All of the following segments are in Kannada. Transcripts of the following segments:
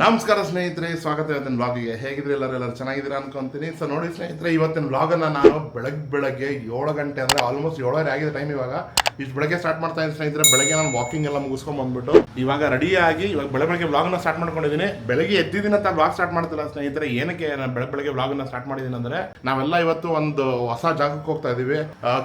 ನಮಸ್ಕಾರ ಸ್ನೇಹಿತರೆ, ಸ್ವಾಗತ ಇವತ್ತಿನ ವ್ಲಾಗಿಗೆ. ಹೇಗಿದ್ರೆ ಎಲ್ಲರೂ ಚೆನ್ನಾಗಿದ್ದೀರಾ ಅನ್ಕೊಂತೀನಿ. ಸೊ ನೋಡಿ ಸ್ನೇಹಿತರೆ, ಇವತ್ತಿನ ವ್ಲಾಗನ್ನು ನಾನು ಬೆಳಗ್ಗೆ 7 ಗಂಟೆ ಅಂದರೆ ಆಲ್ಮೋಸ್ಟ್ 7:30 ಆಗಿದೆ ಟೈಮ್. ಇವಾಗ ಇಷ್ಟು ಬೆಳಗ್ಗೆ ಸ್ಟಾರ್ಟ್ ಮಾಡ್ತಾ ಇದ್ದೀನಿ ಸ್ನೇಹಿತರೆ. ಬೆಳಗ್ಗೆ ನಾನು ವಾಕಿಂಗ್ ಎಲ್ಲ ಮುಗಿಸ್ಕೊಂಡು ಬಂದ್ಬಿಟ್ಟು ಇವಾಗ ರೆಡಿಯಾಗಿ ಇವಾಗ ಬೆಳಗ್ಗೆ ವ್ಲಾಗನ್ನ ಸ್ಟಾರ್ಟ್ ಮಾಡ್ಕೊಂಡಿದ್ದೀನಿ. ಬೆಳಗ್ಗೆ ಎದ್ದಿದ್ದೀನಿ ಅಂತ ವ್ಲಾಗ್ ಸ್ಟಾರ್ಟ್ ಮಾಡ್ತಿಲ್ಲ ಸ್ನೇಹಿತರೆ. ಏನಕ್ಕೆ ನಾನು ಬೆಳಗ್ಗೆ ವ್ಲಾಗನ್ನ ಸ್ಟಾರ್ಟ್ ಮಾಡಿದ್ದೀನಿ ಅಂದರೆ, ನಾವೆಲ್ಲ ಇವತ್ತು ಒಂದು ಹೊಸ ಜಾಗಕ್ಕೆ ಹೋಗ್ತಾ ಇದೀವಿ.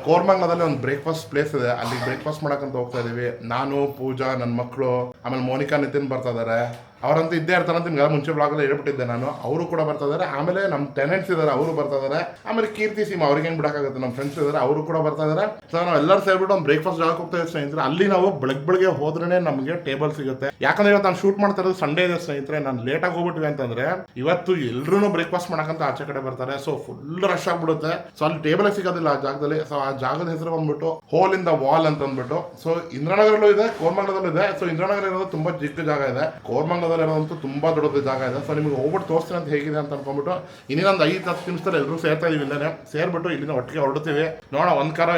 ಕೋರ್ಮಂಗ್ಲದಲ್ಲಿ ಒಂದು ಬ್ರೇಕ್ಫಾಸ್ಟ್ ಪ್ಲೇಸ್ ಇದೆ, ಅಲ್ಲಿ ಬ್ರೇಕ್ಫಾಸ್ಟ್ ಮಾಡಕ್ಕಂತ ಹೋಗ್ತಾ ಇದೀವಿ. ನಾನು, ಪೂಜಾ, ನನ್ನ ಮಕ್ಕಳು, ಆಮೇಲೆ ಮೋನಿಕಾ, ನಿತಿನ್ ಬರ್ತಾ ಇದ್ದಾರೆ. ಅವರಂತೂ ಇದ್ದೇ ಇರ್ತಾರೆ ಅಂತ ನಿಮ್ಗೆಲ್ಲ ಮುಂಚೆ ಬ್ಲಾಗಲ್ಲಿ ಹೇಳ್ಬಿಟ್ಟಿದ್ದೆ ನಾನು. ಅವರು ಕೂಡ ಬರ್ತಾ ಇದ್ದಾರೆ. ಆಮೇಲೆ ನಮ್ಮ ಟೆನೆಂಟ್ಸ್ ಇದ್ದಾರೆ, ಅವರು ಬರ್ತಾ ಇದ್ದಾರೆ. ಆಮೇಲೆ ಕೀರ್ತಿ, ಸೀಮಾ, ಅವ್ರಿಗೆ ಹೆಂಗೆ ಬಿಡೋಕ್ಕಾಗುತ್ತೆ, ನಮ್ಮ ಫ್ರೆಂಡ್ಸ್ ಇದ್ದಾರೆ, ಅವರು ಕೂಡ ಬರ್ತಾ ಇದ್ದಾರೆ. ಸೊ ನಾವು ಎಲ್ಲರೂ ಸೇರ್ಬಿಟ್ಟು ಒಂದು ಬ್ರೇಕ್ಫಾಸ್ಟ್ ಜಾಗಕ್ಕೆ ಹೋಗ್ತಾ ಇದ್ದೀವಿ ಸ್ನೇಹಿತರೆ. ಅಲ್ಲಿ ನಾವು ಬೆಳಗ್ಗೆ ಹೋದ್ರೆ ನಮಗೆ ಟೇಬಲ್ ಸಿಗುತ್ತೆ. ಯಾಕಂದ್ರೆ ಇವತ್ತು ನಾನು ಶೂಟ್ ಮಾಡ್ತಾ ಇರೋದು ಸಂಡೇ ಇದೆ ಸ್ನೇಹಿತರೆ. ನಾನು ಲೇಟಾಗಿ ಹೋಗ್ಬಿಟ್ವಿ ಅಂತಂದ್ರೆ ಇವತ್ತು ಎಲ್ಲರೂ ಬ್ರೇಕ್ಫಾಸ್ಟ್ ಮಾಡಕ್ಕಂತ ಆಚೆ ಕಡೆ ಬರ್ತಾರೆ. ಸೊ ಫುಲ್ ರಶ್ ಆಗ್ಬಿಡುತ್ತೆ. ಸೊ ಅಲ್ಲಿ ಟೇಬಲ್ ಸಿಗೋದಿಲ್ಲ ಆ ಜಾಗದಲ್ಲಿ. ಸೊ ಆ ಜಾಗದ ಹೆಸರು ಬಂದ್ಬಿಟ್ಟು ಹೋಲ್ ಇನ್ ದ ವಾಲ್ ಅಂತ ಅಂದ್ಬಿಟ್ಟು. ಸೊ ಇಂದ್ರನಗರಲ್ಲೂ ಇದೆ, ಕೋರ್ಮಂಗ್ಲದಲ್ಲೂ ಇದೆ. ಸೊ ಇಂದ್ರನಗರ ಇರೋದು ತುಂಬಾ ಚಿಕ್ಕ ಜಾಗ ಇದೆ, ಕೋರ್ಮಂಗ್ಲದಲ್ಲಿ ಇರೋದಂತೂ ತುಂಬಾ ದೊಡ್ಡದ ಜಾಗ ಇದೆ. ಸೊ ನಿಮಗೆ ಹೋಗ್ಬಿಟ್ಟು ತೋರಿಸ್ತೀನಿ ಅಂತ ಹೇಗಿದೆ ಅಂತ ಅನ್ಕೊಂಡ್ಬಿಟ್ಟು ಇನ್ನೊಂದು 5-10 ನಿಮಿಷದಲ್ಲಿ ಎಲ್ಲರೂ ಸೇರ್ತಾ ಇದೀವಿ. ಇಲ್ಲೇ ಸೇರ್ಬಿಟ್ಟು ಇಲ್ಲಿಂದ ಒಟ್ಟಿಗೆ ಹೊರಡ್ತೀವಿ. ನೋಡ, ಒಂದು ಕಾರ್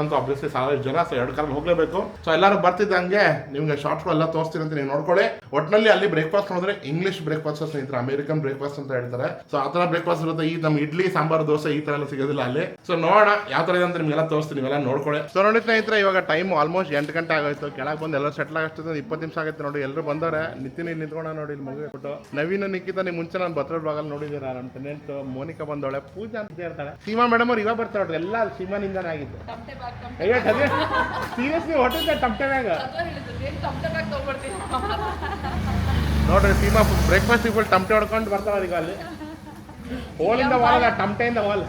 ಅಂತೂ ಅಬ್ವಿಯಸ್ಲಿ 1000 ಜನ. ಸೊ 2 ಕಾರಲ್ಲಿ ಹೋಗ್ಲೇಬೇಕು. ಸೊ ಎಲ್ಲರೂ ಬರ್ತಿದ್ದಂಗೆ ನಿಮ್ಗೆ ಶಾರ್ಟ್ಸ್ ಎಲ್ಲ ತೋರಿಸ್ತೀನಿ ಅಂತ ನೀವು ನೋಡ್ಕೊಳ್ಳಿ. ಒಟ್ಟಿನಲ್ಲಿ ಅಲ್ಲಿ ಬ್ರೇಕ್ಫಾಸ್ಟ್ ನೋಡಿದ್ರೆ ಇಂಗ್ಲಿಷ್ ಬ್ರೇಕ್ಫಾಸ್ಟ್ ಸ್ನೇಹಿತರೆ, ಅಮೆರಿಕನ್ ಬ್ರೇಕ್ಫಾಸ್ಟ್ ಅಂತ ಹೇಳ್ತಾರೆ. ಸೊ ಆ ತರ ಬ್ರೇಕ್ಫಾಸ್ಟ್ ಇರುತ್ತೆ. ಈ ನಮ್ಮ ಇಡ್ಲಿ, ಸಾಂಬಾರು, ದೋಸೆ ಈ ತರ ಎಲ್ಲ ಸಿಗೋದಿಲ್ಲ ಅಲ್ಲಿ. ಸೊ ನೋಡೋಣ ಯಾವ ತರ ಇದೆ ಅಂತ ನಿಮ್ಗೆಲ್ಲ ತೋರಿಸ್ತೀನಿ, ನೀವೆಲ್ಲ ನೋಡ್ಕೊಳ್ಳಿ. ಸೊ ನೋಡಿ ಸ್ನೇಹಿತರೆ, ಇವಾಗ ಟೈಮ್ ಆಲ್ಮೋಸ್ಟ್ 8 ಗಂಟೆ ಆಗೋಯ್ತು. ಕೆಳಗೆ ಬಂದು ಎಲ್ಲ ಸೆಟ್ಲ್ ಆಗಷ್ಟೇ 20 ನಿಮಿಷ ಆಗುತ್ತೆ ನೋಡಿ. ಎಲ್ಲರೂ ಬಂದವ್ರೆ. ನಿತಿನ್ ಇಲ್ಲಿ ನಿಂತ್ಕೊಂಡ ನೋಡಿ, ಇಲ್ಲಿ ಮುಗಿಬಿಟ್ಟು. ನವೀನ, ನಿಖಿತ ನೀವು ಮುಂಚೆ ನಾನು ಬರ್ತಡೆ ಬ್ಲಾಗಲ್ಲಿ ನೋಡಿದ್ದೀರಾ. ನಮ್ಮ ಟೆನೆಂಟ್ ಮೋನಿಕಾ ಬಂದವಳೆ, ಪೂಜಾ ಅಂತ ಹೇಳ್ತಾಳೆ, ಸೀಮಾ ಮೇಡಮ್ ಅವ್ರು ಇವಾಗ ಬರ್ತಾರೆ ನೋಡ್ರಿ. ಎಲ್ಲ ಸೀಮಾನಿಂದನೇ ಆಗಿತ್ತು. ಸೀರಿಯಸ್ಲಿ ಹೊಟ್ಟಿದ್ದೆ ಟಮಟೆ ಬ್ಯಾಗ್ ನೋಡ್ರಿ. ಸೀಮಾ ಬ್ರೇಕ್ಫಾಸ್ಟ್ ಫುಲ್ ಟಮಟೆ ಹೊಡ್ಕೊಂಡು ಬರ್ತಾವ ಈಗ. ಅಲ್ಲಿ ಹೋಲಿಂದ ವಾಲ್, ಟಮಟೆಯಿಂದ ವಾಲ್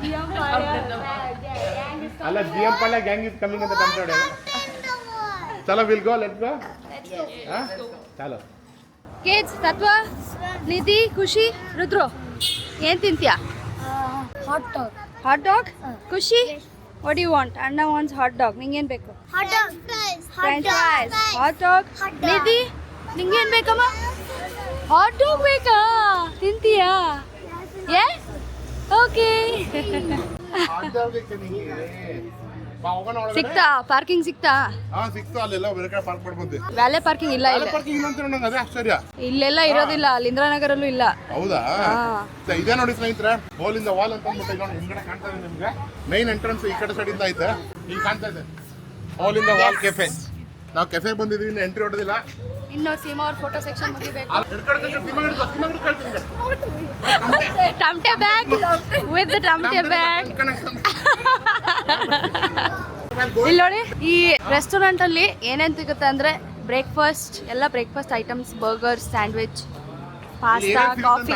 ಅಲ್ಲ. GM ಪಳ್ಳ ಗ್ಯಾಂಗ್ ಇಸ್ ಕಮಿಂಗ್ ಅಂತ ಟಮಟೆ ಹೊಡೆಯೋದು. ಚಲೋ, ವಿಲ್ ಗೋ, ಲೆಟ್ಸ್ ಗೋ. ಚಲೋ ಕೇಜ್, ತತ್ವ, ನಿಧಿ, ಖುಷಿ, ರುದ್ರು, ಏನ್ ತಿಂತೀಯಾ? Hot dog. Hot dog. Khushi, what you want? ಅಣ್ಣ ವಾಂಟ್ಸ್ ಹಾಟ್ ಡಾಗ್. ನಿಂಗೇನ್ ಬೇಕು? Hot dog. French fries. Hot dog. Nidhi, ನಿಂಗೇನ್ ಬೇಕಮ್ಮ? ಹಾಟ್ ಡಾಗ್ ಬೇಕಾ? ತಿಂತೀಯಾ? ಏ ಓಕೆ. ಸಿಕ್ತಾ? ಪಾರ್ಕಿಂಗ್ ಸಿಕ್ತಾ? ಸಿಕ್ತು. ಅಲ್ಲೆಲ್ಲ ಬೇರೆ ಕಡೆ ಪಾರ್ಕ್ ಮಾಡ್ಬೋದು. ವ್ಯಾಲೆ ಪಾರ್ಕಿಂಗ್ ಇಲ್ಲ ಇಲ್ಲ. ಪಾರ್ಕಿಂಗ್ ಇಲ್ಲ ಅಂತ ನಂಗೆ ಅದೇ ಆಶ್ಚರ್ಯ. ಇಲ್ಲೆಲ್ಲ ಇರೋದಿಲ್ಲ, ಅಲ್ಲಿ ಇಂದ್ರಾನಗರಲ್ಲೂ ಇಲ್ಲ. ಹೌದಾ? ಇದೇ ನೋಡಿ ಸ್ನೇಹಿತರೆ, ಹೋಲ್ ಇನ್ ದ ವಾಲ್ ಅಂತ ಅಂದ್ಬಿಟ್ಟು ನೋಡಿ ಹಿಂಗಡೆ ಕಾಣ್ತಾ ಇದೆ ನಿಮ್ಗೆ. ಮೈನ್ ಎಂಟ್ರೆನ್ಸ್ ಈ ಕಡೆ ಸೈಡ್ ಇಂದ ಐತೆ. ಈಗ ಕಾಣ್ತಾ ಇದೆ hole in the wall cafe. ನಾವು ಕೆಫೆ ಬಂದಿದ್ದೀವಿ, ಇನ್ನು ಎಂಟ್ರಿ ಹೊಡೆದಿಲ್ಲ. ಇನ್ನು ಸೀಮಾ ಅವ್ರ ಫೋಟೋ ಸೆಕ್ಷನ್ ಮುಗಿಬೇಕು. ಟಮಟೆ ಬ್ಯಾಗ್ ವಿತ್ ಟಮಟೆ ಬ್ಯಾಗ್. ಇಲ್ಲಿ ನೋಡಿ, ಈ ರೆಸ್ಟೋರೆಂಟ್ ಅಲ್ಲಿ ಏನೇನ್ ಸಿಗುತ್ತೆ ಅಂದ್ರೆ ಬ್ರೇಕ್ಫಾಸ್ಟ್, ಎಲ್ಲ breakfast items, burger, sandwich, pasta, coffee,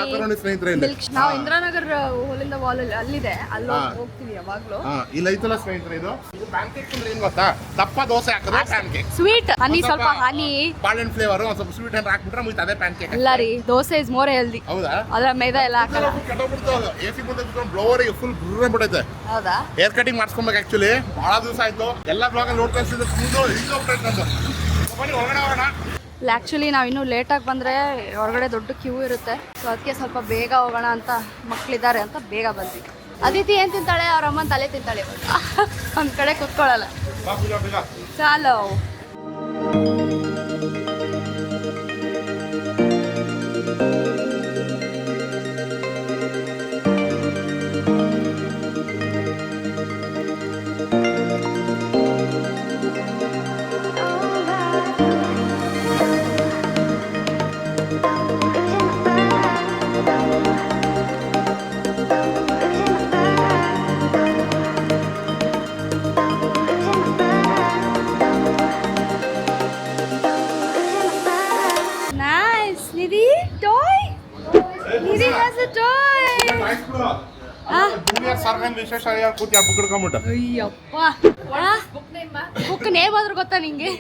milk. ನಾವು ಇಂದ್ರಾನಗರ್ ಹೋಲಿಂದ ವಾಲ್ ಅಲ್ಲಿದೆ, ಅಲ್ಲಿ ಹೋಗ್ತೀವಿ ಯಾವಾಗ್ಲೂ. ಇಲ್ಲಿ ಐತಲ್ಲ ಸ್ನೇಹಿತರೆ, ಇದು ಪ್ಯಾನ್ಕೇಕ್ ಅಂದ್ರೆ ಏನ್ ಗೊತ್ತಾ? ದಪ್ಪ ದೋಸೆ ಹಾಕಿದ್ರೆ ಪ್ಯಾನ್ಕೇಕ್, ಸ್ವೀಟ್ ಹನಿ, ಸ್ವಲ್ಪ ಹನಿ, ಬಾಳೆಹಣ್ಣು ಫ್ಲೇವರ್, ಸ್ವಲ್ಪ ಸ್ವೀಟ್ ಏನಾರ ಹಾಕ್ಬಿಟ್ರೆ ಮುಗಿತು, ಅದೇ ಪ್ಯಾನ್ಕೇಕ್. ಇಲ್ಲ ರೀ, ದೋಸೆ ಇಸ್ ಮೋರ್ ಹೆಲ್ದಿ. ಹೌದಾ? ಅದ್ರ ಮೈದಾ ಎಲ್ಲ ಹಾಕಲ್ಲ. ಕೆಟ್ಟೋಗ್ಬಿಡ್ತು. AC ಮುಂದೆ ಕುತ್ಕೊಂಡು ಬ್ಲೋವರ್ ಫುಲ್ ಗುರ್ರೆ ಬಿಡೈತೆ. ಹೌದಾ? Hair cutting ಮಾಡಿಸ್ಕೊಬೇಕು. ಆಕ್ಚುಲಿ ಬಹಳ ದಿವಸ ಆಯ್ತು. ಎಲ್ಲ ಬ್ಲಾಗ್ ಅಲ್ಲಿ ನೋಡ್ತಾ ಇರ್ತಿದ್ದೆ, ಹೊರಗಡೆ ಹೋಗೋಣ. ಆ್ಯಕ್ಚುಲಿ ನಾವು ಇನ್ನೂ ಲೇಟಾಗಿ ಬಂದರೆ ಹೊರಗಡೆ ದೊಡ್ಡ ಕ್ಯೂ ಇರುತ್ತೆ. ಸೊ ಅದಕ್ಕೆ ಸ್ವಲ್ಪ ಬೇಗ ಹೋಗೋಣ ಅಂತ, ಮಕ್ಕಳಿದ್ದಾರೆ ಅಂತ ಬೇಗ ಬಂದ್ವಿ. ಅದಿತಿ ಏನು ತಿಂತಾಳೆ? ಅವ್ರ ಅಮ್ಮನ ತಲೆ ತಿಂತಾಳೆ. ಒಂದು ಕಡೆ ಕುತ್ಕೊಳ್ಳಲ್ಲ. ಚಾಲೋ. ಬುಕ್ ನೇಮ್ ಆದ್ರೂ ಗೊತ್ತಾ ನಿಂಗೆ?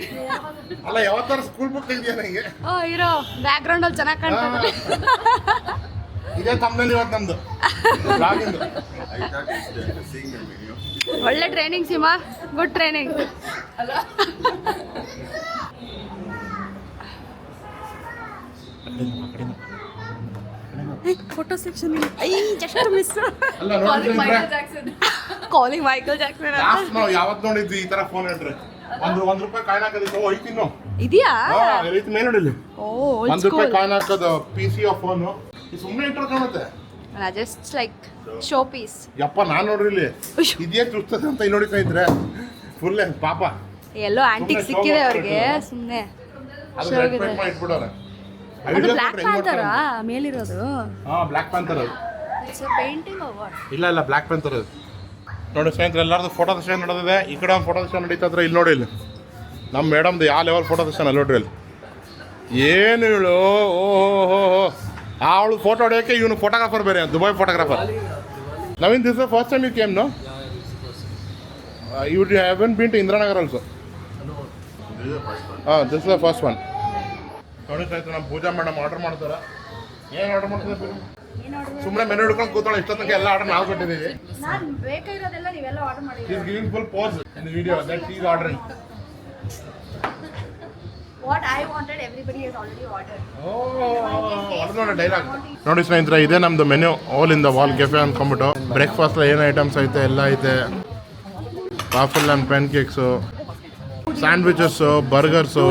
ಅಲ್ಲ, ಯಾವತ್ತಾರ ಸ್ಕೂಲ್ ಬುಕ್ ಇದೆಯಾ ನಂಗೆ? ಇರೋ ಬ್ಯಾಕ್ ಗ್ರೌಂಡ್ ಅಲ್ಲಿ ಚೆನ್ನಾಗಿ ಕಾಣ್ತದೆ. ಇದೇ ತಮ್ಮನಲ್ಲಿ ಇವತ್ತು ನಮ್ದು. ಒಳ್ಳೆ training Seema, good training. Photo section just miss. Calling Michael Jackson. ನಾವು ಯಾವತ್ತು ನೋಡಿದ್ವಿ ಈ ತರ ಫೋನ್ ಹೇಳ್ರಿ? ಒಂದ್ ರೂಪಾಯಿ ಕಾಯಿನ್ ಹಾಕೋದಿತ್ತು ಐತಿ ಇನ್ನು ಇದೆಯಾ ರೈತ ಮೇಲೆ ನೋಡಿಲ್ಲಿ ಓ ಒಂದ್ ರೂಪಾಯಿ ಕಾಯಿನ್ ಹಾಕೋದು PC ಫೋನು ಸುಮ್ಮನೆ ಇಟ್ಟರೆ ಕಾಣುತ್ತೆ ಜಸ್ಟ್ ಲೈಕ್ ಶೋ ಪೀಸ್. ಯಪ್ಪ ನಾನ್ ನೋಡ್ರಿ ಇಲ್ಲಿ ಇದೇ ಚುಸ್ತದೆ ಅಂತ ಇಲ್ಲಿ ನೋಡಿ ಸ್ನೇಹಿತರೆ ಫುಲ್ ಪಾಪ ಎಲ್ಲೋ ಆಂಟಿಕ್ ಸಿಕ್ಕಿದೆ ಅವ್ರಿಗೆ ಸುಮ್ಮನೆ ಅದು ರೆಡ್ ಪೇಂಟ್ ಮಾಡಿ ಇಟ್ಬಿಡೋರೆ ಅದು ಬ್ಲ್ಯಾಕ್ ಪ್ಯಾಂಥರ್ ಮೇಲಿರೋದು. Black panther it's a painting or what? ಇಲ್ಲ ಬ್ಲ್ಯಾಕ್ ಪ್ಯಾಂಥರ್ ಅದು ನೋಡಿ ಸ್ನೇಹಿತರೆ ಎಲ್ಲರದು ಫೋಟೋ ಸೆಷನ್ ನಡೆದಿದೆ. ಈ ಕಡೆ ಒಂದು ಫೋಟೋ ಸೆಷನ್ ನಡೀತಾ ಇಲ್ಲಿ ನೋಡಿ ಇಲ್ಲಿ ನಮ್ಮ ಮೇಡಮ್ದು ಯಾವ ಲೆವೆಲ್ ಫೋಟೋ ಸೆಷನ್ ಅಲ್ಲಿ ನೋಡ್ರಿ ಅಲ್ಲಿ ಏನು ಹೇಳು ಓಹೋ ಅವಳು ಫೋಟೋ ಹೊಡೆಯೋಕ್ಕೆ ಇವನು ಫೋಟೋಗ್ರಾಫರ್ ಬೇರೆ Dubai photographer. Naveen this first time you came no you haven't been to Indiranagar also? This is the first one. ನೋಡಿ ಸ್ನೇಹಿತರೆ ನಮ್ಮ ಪೂಜಾ ಮೇಡಮ್ ಆರ್ಡರ್ ಮಾಡ್ತಾರೆ. ಏನು ಆರ್ಡರ್ ಮಾಡ್ತಾರೆ? ಸುಮ್ಮನೆ ಮೆನು ಹಿಡ್ಕೊಂಡು ಕೂತಾಳೆ. ಇಷ್ಟೊತ್ತಿಗೆ ಎಲ್ಲ ಆರ್ಡರ್ ನಾವು ಕೊಟ್ಟಿದ್ದೀವಿ. ನಾನು ಬೇಕಾಗಿರೋದೆಲ್ಲ ನೀವೆಲ್ಲ ಆರ್ಡರ್ ಮಾಡಿದ್ದೀರಿ. She's giving full pause in the video that she's ordering. What I wanted everybody has already ordered. ನೋಡಿ ಡೈಲಾಗ್ ನೋಡಿ ಸ್ನೇಹಿತರೆ ಇದೇ ನಮ್ದು menu hole in the wall cafe ಅಂದ್ಕೊಂಡ್ಬಿಟ್ಟು ಬ್ರೇಕ್ಫಾಸ್ಟ್ ಏನು ಐಟಮ್ಸ್ ಐತೆ ಎಲ್ಲ ಐತೆ. Waffle and pancakes, sandwiches, burgers,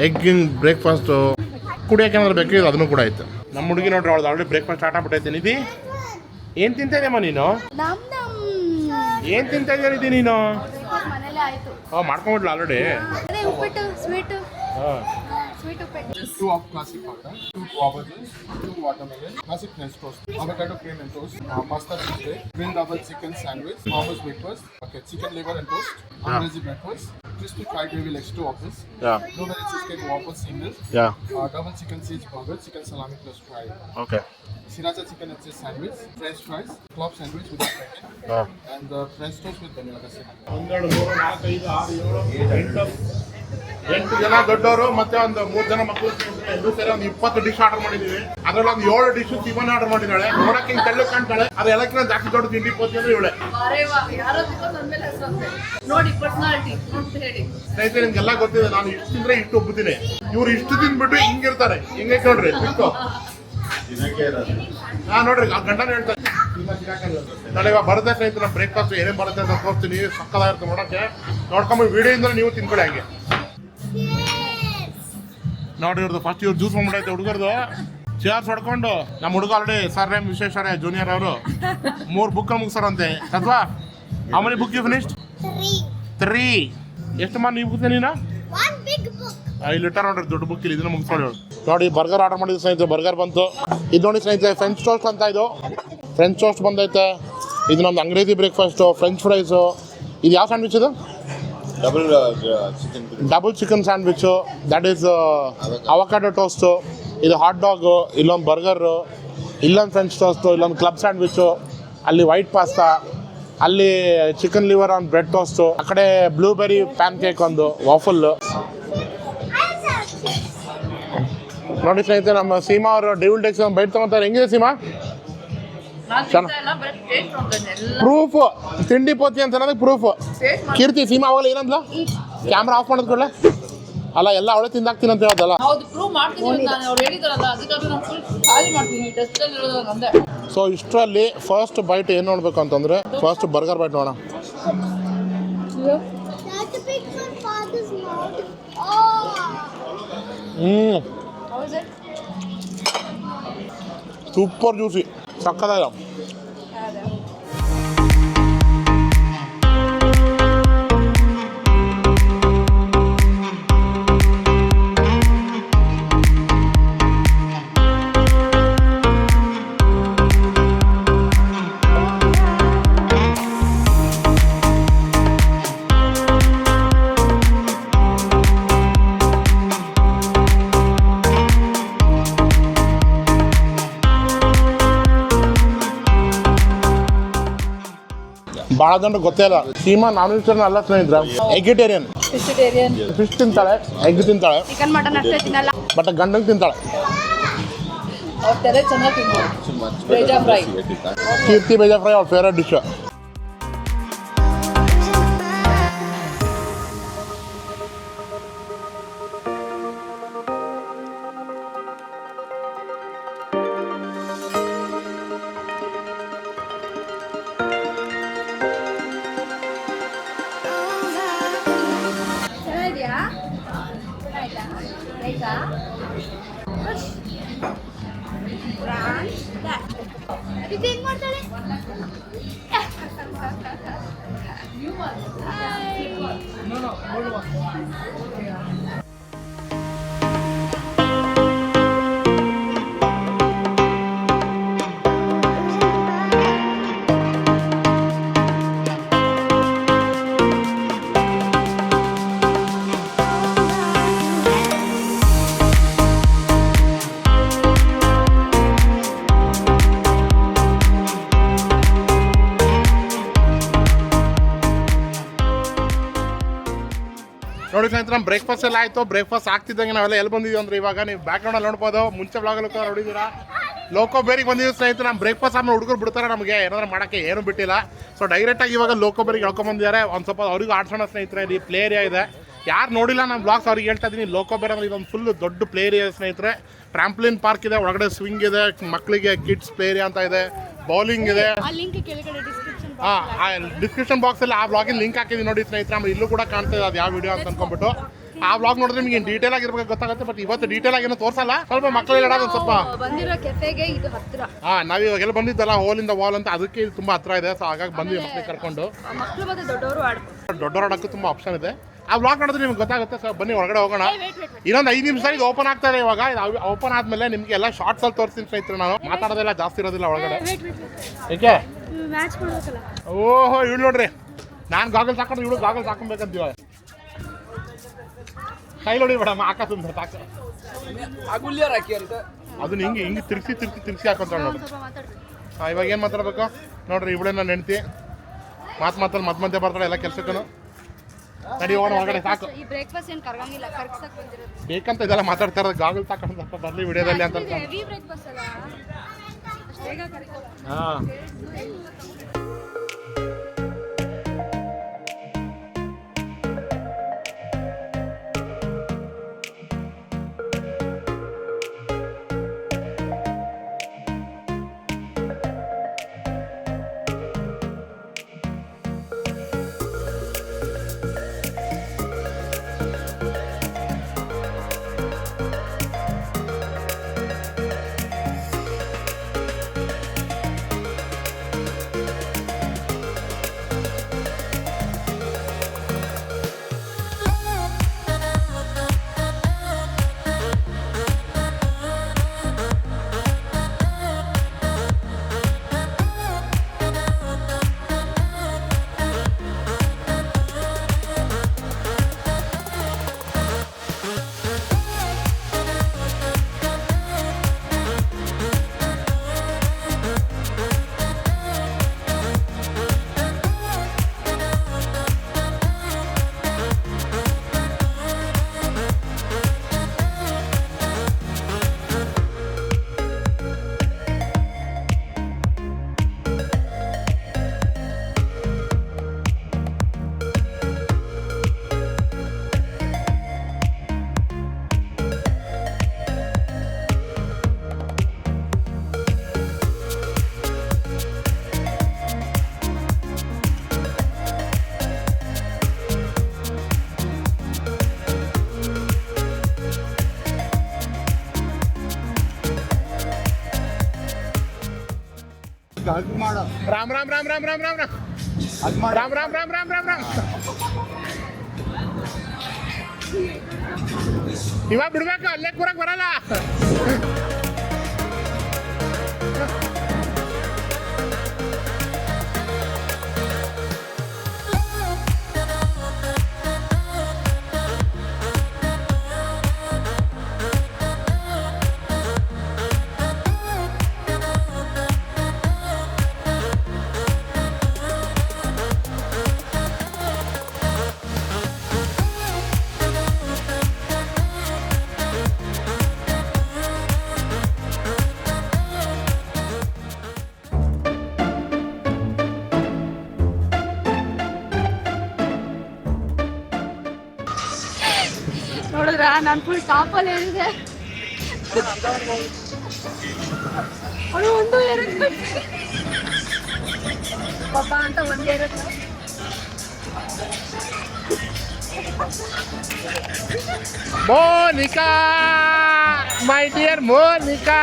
ಎಗ್ಗಿಂಗ್ ಬ್ರೇಕ್ಫಾಸ್ಟು, ಕುಡಿಯೋಕೆ ಏನಾದ್ರು ಬೇಕಿದೆ ಅದನ್ನು ಕೂಡ ಐತೆ. ನಮ್ಮ ಹುಡುಗಿ ನೋಡ್ರಿ ಅವಳು ಆಲ್ರೆಡಿ ಬ್ರೇಕ್ಫಾಸ್ಟ್ ಸ್ಟಾರ್ಟ್ ಆಗ್ಬಿಟ್ಟೈತೆ. ನಿಧಿ ಏನು ತಿಂತಾ ಇದೆಯಮ್ಮ ನೀನು? ಏನು ತಿಂತಾ ಇದೆಯಾ ನಿಧಿ ನೀನು? ಮನೇಲೆ ಆಯ್ತು. ಮಾಡ್ಕೊಂಡ್ಬಿಡ್ಲ ಆಲ್ರೆಡಿ? ಅದೇ ಉಪ್ಪಿಟ್ಟು ಸ್ವೀಟ್ ಹಾಂ sweet uppittu. 2 of classic pasta, 2 guavas, 2 watermelon, classic French toast, avocado cream and toast, pasta cheese bread, green double chicken sandwich, hummus breakfast, okay, chicken liver and toast, Amrezi breakfast, crispy fried gravy legs 2 of this, blueberry cheesecake waffles single, double chicken cheese burger, chicken salami plus fry, okay sriracha chicken and cheese sandwich, French fries, club sandwich with bacon, and the French toast with vanilla casino. 1 2 3 4 5 6 7 8 ಜನ ದೊಡ್ಡವರು ಮತ್ತೆ ಒಂದು 3 ಜನ ಮಕ್ಕಳು ಎಲ್ಲರೂ ಸೇರಿ ಒಂದು 20 ಡಿಶ್ ಆರ್ಡರ್ ಮಾಡಿದೀವಿ. ಅದ್ರಲ್ಲಿ ಒಂದು 7 ಡಿಶ್ ಇವನ್ ಆರ್ಡರ್ ಮಾಡಿದಾಳೆ. ನೋಡಕ್ಕೆ ಹಿಂಗೆ ತೆಳ್ಳು ಕಾಣ್ತಾಳೆ. ಅದು ಎಲ್ಲಕ್ಕಿಂತ ಜಾಸ್ತಿ ದೊಡ್ಡ ತಿಂಡಿ ಪೋತಿ ಅಂದ್ರೆ ಇವಳೆ. ನೋಡಿ ಪರ್ಸನಾಲಿಟಿ ಅಂತ ಹೇಳಿ ಸ್ನೇಹಿತರೆ ನಿಮ್ಗೆಲ್ಲ ಗೊತ್ತಿದೆ ನಾನು ಇಷ್ಟು ತಿಂದ್ರೆ ಇಷ್ಟು ಒಬ್ಬುತ್ತೀನಿ. ಇವ್ರು ಇಷ್ಟು ತಿಂದ್ಬಿಟ್ಟು ಹಿಂಗಿರ್ತಾರೆ. ಹಿಂಗೆ ನೋಡ್ರಿ ತಿಳ್ಕೊ ನೋಡ್ರಿ ಆ ಗಂಡನ ಹೇಳ್ತಾರೆ ನಾಳೆ ಇವಾಗ ಬರುತ್ತೆ ಸ್ನೇಹಿತರೆ. ನಮ್ಮ ಬ್ರೇಕ್ಫಾಸ್ಟ್ ಏನೇನು ಬರುತ್ತೆ ಅಂತ ತೋರಿಸ್ತೀನಿ. ಸಕ್ಕದಾಗಿರುತ್ತೆ ನೋಡೋಕ್ಕೆ. ನೋಡ್ಕೊಂಬ ವಿಡಿಯೋಯಿಂದ ನೀವು ತಿನ್ಕೊಳ್ಳಿ ಹಂಗೆ ನೋಡಿ. ಇವ್ರದ್ದು ಫಸ್ಟ್ ಇವ್ರು ಜ್ಯೂಸ್ ಮಾಡ್ಬಿಟ್ಟೈತೆ ಹುಡುಗರ್ದು. ಚೇರ್ಸ್ ಹೊಡ್ಕೊಂಡು ನಮ್ಮ ಹುಡುಗ already sir name Visvesvaraya junior ಅವರು 3 ಬುಕ್ ಮುಗಿಸಾರಂತೆ. ಅಥವಾ how many book you finished? 3. ಎಷ್ಟು ಮಾರ್ಕ್ ನೀವು ಮುಗಿಸ್ದೆ ನೀನು? 1 big book. ಇಲ್ಲಿ ಇಟ್ಟಾರ ನೋಡ್ರಿ ದೊಡ್ಡ ಬುಕ್ ಇಲ್ಲಿ ಇದನ್ನ ಮುಗಿಸ್ಕೊಂಡು ನೋಡಿ. ಬರ್ಗರ್ ಆರ್ಡರ್ ಮಾಡಿದ್ದು ಸ್ನೇಹಿತರೆ. ಬರ್ಗರ್ ಬಂತು. ಇದು ನೋಡಿ ಸ್ನೇಹಿತರೆ ಫ್ರೆಂಚ್ ಟೋಸ್ಟ್ ಅಂತ. ಇದು ಫ್ರೆಂಚ್ ಟೋಸ್ಟ್ ಬಂದೈತೆ. ಇದು ನಮ್ದು ಅಂಗ್ರೇಜಿ ಬ್ರೇಕ್ಫಾಸ್ಟು, ಫ್ರೆಂಚ್ ಫ್ರೈಸು. ಇದು ಯಾವ ಸ್ಯಾಂಡ್ವಿಚ್ ಇದು? Double chicken sandwich, that is avocado toast. ಇದು ಹಾಟ್ ಡಾಗು, ಇಲ್ಲೊಂದು ಬರ್ಗರು, ಇಲ್ಲೊಂದು ಫ್ರೆಂಚ್ ಟೋಸ್ಟು, ಇಲ್ಲೊಂದು ಕ್ಲಬ್ ಸ್ಯಾಂಡ್ವಿಚ್ಚು, ಅಲ್ಲಿ ವೈಟ್ ಪಾಸ್ತಾ, ಅಲ್ಲಿ chicken liver on bread toast, ಆ ಕಡೆ ಬ್ಲೂಬೆರಿ ಪ್ಯಾನ್ ಕೇಕ್, ಒಂದು ವಾಫಲ್ಲು. ನೋಡಿ ಸ್ನೇಹಿತರೆ ನಮ್ಮ ಸೀಮಾ ಅವರು ಡೆವಿಲ್ ಟೆಕ್ಸ್ ಬೈಟ್ ತಗೊಂತಾರೆ. ಹೆಂಗಿದೆ ಸೀಮಾ? ಪ್ರೂಫ್ ತಿಂಡಿ ಪೋತಿ ಅಂತ ಅನ್ನೋದಕ್ಕೆ ಪ್ರೂಫ್. ಕೀರ್ತಿ ಸೀಮಾ ಅವಾಗಲೇ ಏನಂದ್ಲ? ಕ್ಯಾಮ್ರಾ ಆಫ್ ಮಾಡೋದ್ ಕೊಡ್ಲೆ? ಅಲ್ಲ ಎಲ್ಲ ಅವಳೇ ತಿಂದಾಕ್ತೀನಿ ಅಂತ ಹೇಳ್ದಲ್ಲ. ಸೊ ಇಷ್ಟರಲ್ಲಿ ಫಸ್ಟ್ ಬೈಟ್ ಏನು ನೋಡ್ಬೇಕು ಅಂತಂದ್ರೆ ಫಸ್ಟ್ ಬರ್ಗರ್ ಬೈಟ್ ನೋಡೋಣ. That's a big one, father's mouth. Oh. Super juicy ಸಕ್ಕದಾಗಿದೆ. ಭಾಳ ಜನರು ಗೊತ್ತೇ ಇಲ್ಲ ಸೀಮಾ ನಾನ್ ವೆಜಿಟೇರಿಯನ್ ಅಲ್ಲ ಸ್ನೇಹಿತರೆ. ಎಗ್ಗಿಟೇರಿಯನ್. ಫಿಶ್ ತಿಂತಾಳೆ, ಎಗ್ ತಿಂತಾಳೆ, ಚಿಕನ್ ಮಟನ್ ಅಷ್ಟೇ ತಿನ್ನಲ್ಲ. ಬಟ್ ಗಂಡಂಗೆ ತಿಂತಾಳೆ. ಕೀರ್ತಿ ಬೇಜಾ ಫ್ರೈ ಅವ್ರ ಫೇವ್ರೇಟ್ ಡಿಶ್. ಇದಾ ಅದಕ್ಕೆ ಹೆಂಗ್ ಮಾಡ್ತಾಳೆ ನೋಡಿ ಸ್ನೇಹಿತರೆ ನಮ್ಮ ಬ್ರೇಕ್ಫಾಸ್ಟ್ ಎಲ್ಲ ಆಯಿತು. ಬ್ರೇಕ್ಫಾಸ್ಟ್ ಆಗ್ತಿದ್ದಂಗೆ ನಾವೆಲ್ಲ ಎಲ್ಲಿ ಬಂದಿದ್ದೀವಿ ಅಂದರೆ ಇವಾಗ ನೀವು ಬ್ಯಾಕ್ಗ್ರೌಂಡಲ್ಲಿ ನೋಡ್ಬೋದು. ಮುಂಚೆ ಬ್ಲಾಗಲ್ಲಿ ನೋಡಿದ್ದೀರಾ ಲೋಕೋ ಬೇರಿಗೆ ಬಂದಿದ್ದೀವಿ ಸ್ನೇಹಿತರೆ. ನಮ್ಮ ಬ್ರೇಕ್ಫಾಸ್ಟ್ ಆದ್ಮೇಲೆ ಹುಡುಗರು ಬಿಡ್ತಾರೆ ನಮಗೆ ಏನಾದ್ರು ಮಾಡೋಕ್ಕೆ ಏನೂ ಬಿಟ್ಟಿಲ್ಲ. ಸೊ ಡೈರೆಕ್ಟಾಗಿ ಇವಾಗ ಲೋಕೋ ಬೇರಿಗೆ ಹೇಳ್ಕೊಂಬಂದಿದ್ದಾರೆ. ಒಂದು ಸ್ವಲ್ಪ ಅವ್ರಿಗೂ ಆಡ್ಸೋಣ ಸ್ನೇಹಿತರೆ. ಇಲ್ಲಿ ಪ್ಲೇ ಏರಿಯಾ ಇದೆ. ಯಾರು ನೋಡಿಲ್ಲ ನಮ್ಮ ಬ್ಲಾಗ್ಸ್ ಅವ್ರಿಗೆ ಹೇಳ್ತಾ ಇದ್ದೀನಿ. ಲೋಕೋ ಬೇರೆ ಅಂದರೆ ಇದೊಂದು ಫುಲ್ ದೊಡ್ಡ ಪ್ಲೇ ಏರಿಯಾ ಸ್ನೇಹಿತರೆ. ಟ್ರಾಂಪ್ಲಿನ್ ಪಾರ್ಕ್ ಇದೆ, ಒಳಗಡೆ ಸ್ವಿಂಗ್ ಇದೆ, ಮಕ್ಕಳಿಗೆ ಕಿಡ್ಸ್ ಪ್ಲೇ ಏರಿಯಾ ಅಂತ ಇದೆ, ಬೌಲಿಂಗ್ ಇದೆ. ಡಿಸ್ಕ್ರಿಪ್ಷನ್ ಬಾಕ್ಸಲ್ಲಿ ಆ ಬ್ಲಾಗಿನ ಲಿಂಕ್ ಹಾಕಿದ್ದೀನಿ ನೋಡಿ ಸ್ನೇಹಿತರೆ. ಆಮೇಲೆ ಇಲ್ಲೂ ಕೂಡ ಕಾಣ್ತಾ ಇದೆ ಅದು ಯಾವ ವಿಡಿಯೋ ಅಂತ ಅನ್ಕೊಂಡ್ಬಿಟ್ಟು. ಆ ಬ್ಲಾಗ್ ನೋಡಿದ್ರೆ ನಿಮಗೆ ಡೀಟೇಲ್ ಆಗಿರ್ಬೇಕು ಗೊತ್ತಾಗುತ್ತೆ. ಬಟ್ ಇವತ್ತು ಡೀಟೇಲ್ ಆಗೇನೋ ತೋರಿಸಲ್ಲ. ಸ್ವಲ್ಪ ಮಕ್ಕಳಿಗೆ ಒಂದು ಸ್ವಲ್ಪ ಬಂದಿರೋ ಕೆಫೆಗೆ ಇದು ಹತ್ರ. ನಾವು ಇವಾಗ ಎಲ್ಲ ಬಂದಿದ್ದಲ್ಲ ಹೋಲ್ ಇಂದ ವಾಲ್ ಅಂತ, ಅದಕ್ಕೆ ಇದು ತುಂಬಾ ಹತ್ರ ಇದೆ. ಸೊ ಹಾಗಾಗಿ ಬಂದ್ವಿ ಮಕ್ಕಳಿಗೆ ಕರ್ಕೊಂಡು. ಮಕ್ಕಳು ಮತ್ತೆ ದೊಡ್ಡವರು ಆಡ್ಬೋದು. ದೊಡ್ಡವರು ಆಡೋಕ್ಕೂ ತುಂಬಾ ಆಪ್ಷನ್ ಇದೆ. ಆ ಬ್ಲಾಗ್ ನೋಡಿದ್ರೆ ನಿಮ್ಗೆ ಗೊತ್ತಾಗುತ್ತೆ. ಸೊ ಬನ್ನಿ ಒಳಗಡೆ ಹೋಗೋಣ. ಇನ್ನೊಂದು 5 ನಿಮಿಷ ಇದು ಓಪನ್ ಆಗ್ತಾ ಇದೆ. ಇವಾಗ ಓಪನ್ ಆದ್ಮೇಲೆ ನಿಮ್ಗೆ ಎಲ್ಲ ಶಾರ್ಟ್ಸ್ ಅಲ್ಲಿ ತೋರಿಸ್ತೀನಿ ಸ್ನೇಹಿತರೆ. ನಾನು ಮಾತಾಡೋದೆಲ್ಲ ಜಾಸ್ತಿ ಇರೋದಿಲ್ಲ ಒಳಗಡೆ. ಏಕೆ ಮ್ಯಾಚ್ ಮಾಡ್ಬೇಕಲ್ಲ. ಓಹೋ ಇವ್ಳು ನೋಡ್ರಿ, ನಾನು ಗಾಗಲ್ಸ್ ಹಾಕೊಂಡು ಇವಳು ಗಾಗಲ್ಸ್ ಹಾಕೊಬೇಕಂತೀವ. ಕೈ ನೋಡಿ ಮೇಡಮ್ ಆಕಾಶ ಸಾಕ ಅದನ್ನ ಹಿಂಗೆ ತಿರ್ಸಿ ಹಾಕೊಂತಾಳೆ ನೋಡಿ. ಇವಾಗ ಏನು ಮಾತಾಡ್ಬೇಕು ನೋಡ್ರಿ. ಇವಳೇ ನಾನು ಹೆಂಡ್ತಿ. ಮಾತಲ್ಲಿ ಮಧ್ಯ ಬರ್ತಾಳೆ ಎಲ್ಲ ಕೆಲ್ಸಕ್ಕೂ. ನಡಿ ಹೋಗೋಣ ಒಳಗಡೆ. ಸಾಕು ಈ ಬ್ರೇಕ್ಫಾಸ್ಟ್ ಏನು ಕರ್ಗಂಗಿಲ್ಲ, ಕರ್ಗ್ಸಕ್ಕೆ ಬಂದಿರೋದು. ಬೇಕಂತ ಇದೆಲ್ಲ ಮಾತಾಡ್ತಾ ಇರೋದು. ಗಾಗಲ್ಸ್ ಹಾಕೊಂಡು ಸ್ವಲ್ಪ ಬರಲಿ ವಿಡಿಯೋದಲ್ಲಿ ಅಂತ. ಹೆವಿ ಬ್ರೇಕ್ಫಾಸ್ಟ್ ಅಲ್ಲ, ಅಷ್ಟು ಬೇಗ ಕರಿಕಲ್ಲ. ಹಾಂ ರಾಮ್ ರಾಮ್ ರಾಮ್ ರಾಮ್ ರಾಮ್ ರಾಮ್ ರಾಮ್ ರಾಮ್ ರಾಮ್ ರಾಮ್ ರಾಮ್ ರಾಮ್ ರಾಮ್. ಇವಾಗ ಬಿಡ್ಬೇಕು, ಅಲ್ಲೇ ಕೂರಕ್ ಬರಲ್ಲ. ನೋಡಿದ್ರ ನಾನು ಫುಲ್ ಟಾಪಲ್ಲಿ ಹೇಳಿದೆ. ಅವಳು ಒಂದು ಇರುತ್ತೆ ಪಾಪ ಅಂತ ಒಂದೇ ಇರುತ್ತೆ. ಮೋನಿಕಾ ಮೈ ಡಿಯರ್ ಮೋನಿಕಾ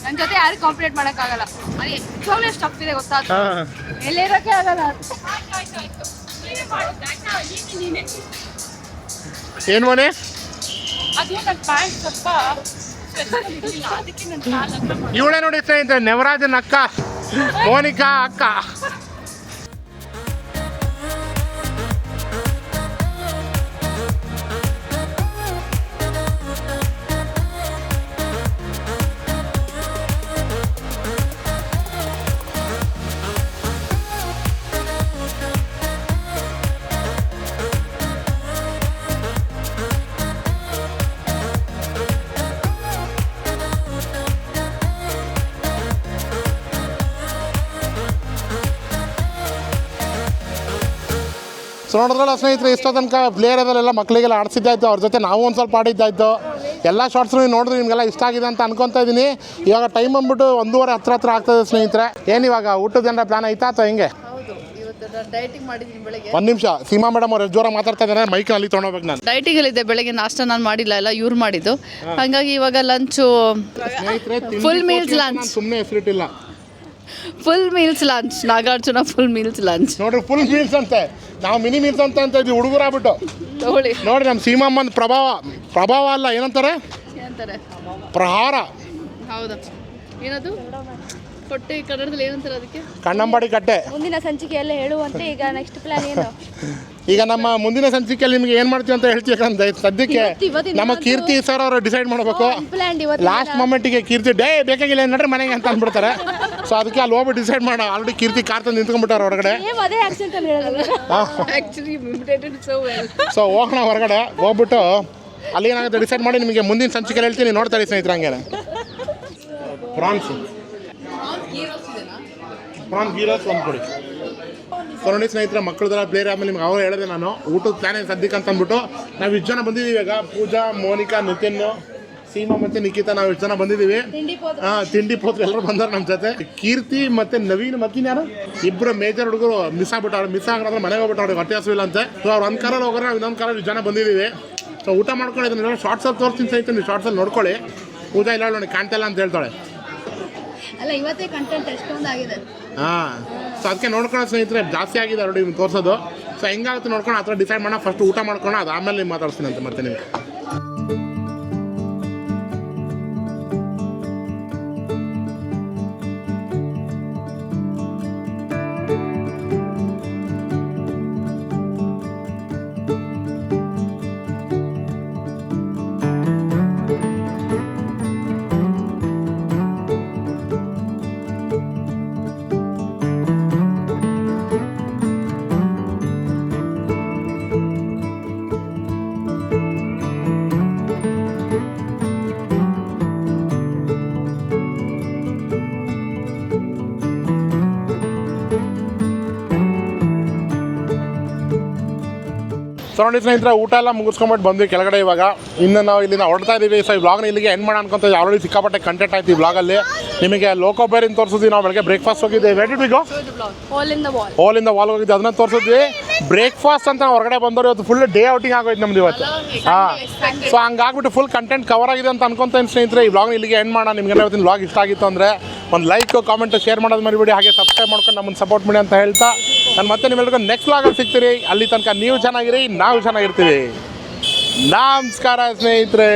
ನನ್ನ ಜೊತೆ ಯಾರು ಕಾಂಪಿಟೇಟ್ ಮಾಡೋಕ್ಕಾಗಲ್ಲ. ಅದು ಎಷ್ಟೊಂದು ಸ್ಟಫ್ ಇದೆ ಗೊತ್ತಾ, ಎಲ್ಲಿರೋಕ್ಕೆ ಆಗಲ್ಲ. ಏನು ಮನೆ ಅದು ನನ್ನ ಪ್ಯಾಂಟ್ ಸ್ವಲ್ಪ ಅದಕ್ಕೆ ನನ್ನ ಕಾಲು ಇವಳೇ ನೋಡಿ ಸ್ನೇಹಿತರೆ, ನೆವರಾಜನ್ ಅಕ್ಕ ಮೋನಿಕಾ ಅಕ್ಕ. ಸೊ ನೋಡಿದ್ರಲ್ಲ ಸ್ನೇಹಿತರೆ, ಇಷ್ಟೋ ತನಕ ಪ್ಲೇಯರದಲ್ಲೆಲ್ಲ ಮಕ್ಕಳಿಗೆಲ್ಲ ಆಡಿಸಿದ್ದಾಯ್ತು, ಅವ್ರ ಜೊತೆ ನಾವು ಒಂದು ಸ್ವಲ್ಪ ಆಡಿದ್ದಾಯ್ತು. ಎಲ್ಲ ಶಾರ್ಟ್ಸ್ ನೀವು ನೋಡಿದ್ರೆ ನಿಮಗೆಲ್ಲ ಇಷ್ಟ ಆಗಿದೆ ಅಂತ ಅನ್ಕೊತಾ ಇದ್ದೀನಿ. ಇವಾಗ ಟೈಮ್ ಬಂದ್ಬಿಟ್ಟು 1:30 ಹತ್ರ ಆಗ್ತದೆ ಸ್ನೇಹಿತರೆ. ಏನು ಇವಾಗ ಊಟದ ಏನಾರ ಪ್ಲಾನ್ ಆಯ್ತಾ ಅಥವಾ ಹೆಂಗೆ? ಡೈಟಿಂಗ್ ಮಾಡಿದ್ದೀನಿ ಬೆಳಗ್ಗೆ. ಒಂದು ನಿಮಿಷ, ಸೀಮಾ ಮೇಡಮ್ ಅವ್ರು ಜೋರಾಗಿ ಮಾತಾಡ್ತಾ ಇದ್ದಾರೆ, ಮೈಕಲ್ಲಿ ತೊಗೊಂಡೋಗ್ಬೇಕು ನಾನು. ಡೈಟಿಂಗಲ್ಲಿದ್ದೆ ಬೆಳಗ್ಗೆ, ನಾಷ್ಟ ನಾನು ಮಾಡಿಲ್ಲ, ಎಲ್ಲ ಇವ್ರು ಮಾಡಿದ್ದು. ಹಾಗಾಗಿ ಇವಾಗ ಲಂಚು ಫುಲ್ ಮೀಲ್ಸ್ ಲಂಚ್. ಸುಮ್ಮನೆ ಹೆಸರಿಟ್ಟಿಲ್ಲ, full meals lunch. Nagarjuna full meals lunch ನೋಡ್ರಿ, ಫುಲ್ ಮೀಲ್ಸ್ ಅಂತೆ. ನಾವು ಮಿನಿ ಮೀಲ್ಸ್ ಅಂತ ಇದ್ವಿ ಹುಡುಗರಾಗ್ಬಿಟ್ಟು. ತಗೊಳ್ಳಿ. ನೋಡ್ರಿ ನಮ್ಮ ಸೀಮಮ್ಮನ ಪ್ರಭಾವ ಅಲ್ಲ, ಏನಂತಾರೆ, ಏನಂತಾರೆ, ಪ್ರಹಾರ. ಹೌದಾ, ಏನದು ಹೊಟ್ಟೆ ಕನ್ನಡದಲ್ಲಿ ಏನಂತಾರೆ ಅದಕ್ಕೆ? ಕಣ್ಣಂಬಾಡಿ ಕಟ್ಟೆ. ಮುಂದಿನ ಸಂಚಿಕೆಯಲ್ಲೇ ಹೇಳುವಂತೆ. ಈಗ ನೆಕ್ಸ್ಟ್ ಪ್ಲಾನ್ ಏನು? ಈಗ ನಮ್ಮ ಮುಂದಿನ ಸಂಚಿಕೆಯಲ್ಲಿ ನಿಮಗೆ ಏನು ಮಾಡ್ತೀವಿ ಅಂತ ಹೇಳ್ತೀವಿ. ಯಾಕಂದ್ರೆ ಸದ್ಯಕ್ಕೆ ಇವತ್ತಿನ ನಮ್ಮ ಕೀರ್ತಿ ಸರ್ ಅವರು ಡಿಸೈಡ್ ಮಾಡಬೇಕು. ಲಾಸ್ಟ್ ಮೊಮೆಂಟಿಗೆ ಕೀರ್ತಿ ಬೇಕಾಗಿಲ್ಲ ನಡ್ರಿ ಮನೆಗೆ ಅಂತ ಅಂದ್ಬಿಡ್ತಾರೆ. ಸೊ ಅದಕ್ಕೆ ಅಲ್ಲಿ ಹೋಗ್ಬಿಟ್ಟು ಡಿಸೈಡ್ ಮಾಡೋಣ. ಆಲ್ರೆಡಿ ಕೀರ್ತಿ ಕಾರ್ ತಂದು ನಿಂತ್ಕೊಂಡ್ಬಿಟ್ಟಾರೆ ಹೊರಗಡೆ. ಅದೇ ಆಕ್ಸಿಡೆಂಟ್ ಅಂತ ಹೇಳೋದು. Actually imitated so well. So ಹೋಗೋಣ ಹೊರಗಡೆ, ಹೋಗ್ಬಿಟ್ಟು ಅಲ್ಲಿ ಏನಾಗುತ್ತೆ ಡಿಸೈಡ್ ಮಾಡಿ ನಿಮಗೆ ಮುಂದಿನ ಸಂಚಿಕೆಯಲ್ಲಿ ಹೇಳ್ತೀನಿ. ನೋಡ್ತಾರೆ ಸ್ನೇಹಿತರೆ, ಹಂಗೆ ಪ್ರಾನ್ ಗೀರೋಸ್ ಒಂದು ಕೊಡಿ. ಸೊ ನೋಡಿ ಸ್ನೇಹಿತರೆ, ಮಕ್ಕಳದೆಲ್ಲ ಪ್ಲೇಯರ್ ಆದಮೇಲೆ ನಿಮ್ಗೆ ಅವ್ರು ಹೇಳಿದೆ ನಾನು ಊಟದ ಪ್ಲಾನ್ ಏನು ಸದ್ಯಕ್ಕೆ ಅಂತ ಅಂದ್ಬಿಟ್ಟು ನಾವು 20 ಜನ ಬಂದಿದ್ದೀವಿ. ಇವಾಗ ಪೂಜಾ, ಮೋನಿಕಾ, ನಿತಿನ್, ಸೀಮಾ ಮತ್ತು ನಿಖಿತಾ, ನಾವು 20 ಜನ ಬಂದಿದ್ದೀವಿ. ತಿಂಡಿ ಪೋತ್ರ ಎಲ್ಲರೂ ಬಂದವ್ರು ನಮ್ಮ ಜೊತೆ. ಕೀರ್ತಿ ಮತ್ತು ನವೀನ್ ಮತ್ತಿನ ಯಾರು ಇಬ್ಬರು ಮೇಜರ್ ಹುಡುಗರು ಮಿಸ್ ಆಗ್ಬಿಟ್ಟವ್ರು. ಮಿಸ್ ಆಗಿದ್ರೆ ಮನೆಗೆ ಹೋಗ್ಬಿಟ್ಟು ಅವ್ರಿಗೆ ಹೊಟ್ಟೆ ಹಸಿವಿಲ್ಲ ಅಂತೆ. ಸೊ ಅವ್ರು ಒಂದು ಕಾರಲ್ಲಿ ಹೋಗೋರೆ, ನಾವು ಇನ್ನೊಂದು ಕಾರಲ್ಲಿ 20 ಜನ ಬಂದಿದ್ದೀವಿ. ಸೊ ಊಟ ಮಾಡ್ಕೊಂಡು ಇದನ್ನೆಲ್ಲ ಶಾರ್ಟ್ಸಲ್ಲಿ ತೋರಿಸ್ತೀನಿ ಸಹಿತ, ನೀವು ಶಾರ್ಟ್ಸಲ್ಲಿ ನೋಡ್ಕೊಳ್ಳಿ. ಪೂಜಾ ಇಲ್ಲ ನೋಡಿ ಕಾಣ್ತಾ ಇಲ್ಲ ಅಂತ ಹೇಳ್ತಾಳೆ. ಅಲ್ಲ, ಇವತ್ತೇ ಕಂಟೆಂಟ್ ಎಷ್ಟೊಂದು ಆಗಿದೆ. ಹಾಂ, ಸೊ ಅದಕ್ಕೆ ನೋಡ್ಕೊಳ್ಳೋ ಸ್ನೇಹಿತರೆ, ಜಾಸ್ತಿ ಆಗಿದೆ ಆಲ್ರೆಡಿ ನಿಮ್ಗೆ ತೋರಿಸೋದು. ಸೊ ಹೆಂಗಾಗುತ್ತೆ ನೋಡ್ಕೊಂಡು ಆ ಥರ ಡಿಸೈಡ್ ಮಾಡೋಣ. ಫಸ್ಟ್ ಊಟ ಮಾಡ್ಕೊಂಡು ಅದಾದಮೇಲೆ ನಿಮ್ಗೆ ಮಾತಾಡ್ತೀನಿ ಅಂತ ಮತ್ತೆ ನಿಮಗೆ. ಸೊ ನೋಡಿ ಸ್ನೇಹಿತರೆ, ಊಟ ಎಲ್ಲ ಮುಗಿಸ್ಕೊಂಬಿಟ್ಟು ಬಂದ್ವಿ ಕೆಳಗಡೆ. ಇವಾಗ ಇನ್ನು ನಾವು ಇಲ್ಲಿಂದ ಹೊರಡ್ತಾ ಇದ್ದೀವಿ. ಸೊ ಈ ವ್ಲಾಗ್ನ ಇಲ್ಲಿಗೆ ಎಂಡ್ ಮಾಡೋಣ ಅನ್ಕೊಂತ. ಆಲ್ರೆಡಿ ಸಿಕ್ಕಾಪಟ್ಟೆ ಕಂಟೆಂಟ್ ಆಯ್ತು ಈ ವ್ಲಾಗಲ್ಲಿ. ನಿಮಗೆ ಲೋಕೋ ಬೇರಿನ ತೋರಿಸಿದ್ವಿ. ನಾವು ಬೆಳಗ್ಗೆ ಬ್ರೇಕ್ಫಾಸ್ಟ್ ಹೋಗಿದ್ದೆ. Very do go All in the wall. All in the wall ಹೋಗಿದ್ದೆ, ಅದನ್ನ ತೋರಿಸಿದ್ವಿ. ಬ್ರೇಕ್ಫಾಸ್ಟ್ ಅಂತ ನಾವು ಹೊರಗಡೆ ಬಂದವರು ಇವತ್ತು ಫುಲ್ ಡೇ ಔಟಿಂಗ್ ಆಗೋಯ್ತು ನಮ್ದು ಇವತ್ತು. ಹಾಂ, ಸೊ ಹಂಗಾಗ್ಬಿಟ್ಟು ಫುಲ್ ಕಂಟೆಂಟ್ ಕವರ್ ಆಗಿದೆ ಅಂತ ಅನ್ಕೊಂತ ಸ್ನೇಹಿತರೆ. ಈ ವ್ಲಾಗ್ನ ಇಲ್ಲಿಗೆ ಎಂಡ್ ಮಾಡೋಣ. ನಿಮ್ಗೆ ಇವತ್ತಿನ ವ್ಲಾಗ್ ಇಷ್ಟ ಆಗಿತ್ತು ಅಂದರೆ ಒಂದು ಲೈಕ್, ಕಾಮೆಂಟ್, ಶೇರ್ ಮಾಡೋದು ಮರಿಬೇಡಿ. ಹಾಗೆ ಸಬ್ಸ್ಕ್ರೈಬ್ ಮಾಡ್ಕೊಂಡು ನಮ್ಮನ್ನು ಸಪೋರ್ಟ್ ಮಾಡಿ ಅಂತ ಹೇಳ್ತಾ ನಾನು ಮತ್ತೆ ನಿಮ್ಮೆಲ್ಲರಿಗೂ ನೆಕ್ಸ್ಟ್ ವ್ಲಾಗಲ್ಲಿ ಸಿಗ್ತೀರಿ. ಅಲ್ಲಿ ತನಕ ನೀವು ಚೆನ್ನಾಗಿರಿ, ನಾವು ಚೆನ್ನಾಗಿರ್ತೀವಿ. ನಮಸ್ಕಾರ ಸ್ನೇಹಿತರೆ.